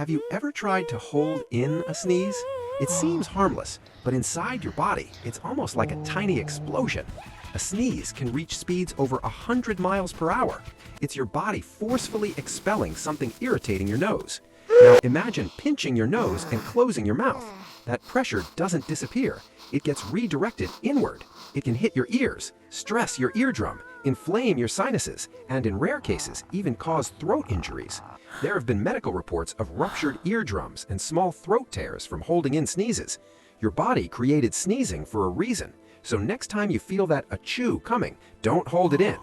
Have you ever tried to hold in a sneeze? It seems harmless, but inside your body, it's almost like a tiny explosion. A sneeze can reach speeds over 100 miles per hour. It's your body forcefully expelling something irritating your nose. Now imagine pinching your nose and closing your mouth. That pressure doesn't disappear. It gets redirected inward. It can hit your ears, stress your eardrum, inflame your sinuses, and in rare cases, even cause throat injuries. There have been medical reports of ruptured eardrums and small throat tears from holding in sneezes. Your body created sneezing for a reason, so next time you feel that achoo coming, don't hold it in.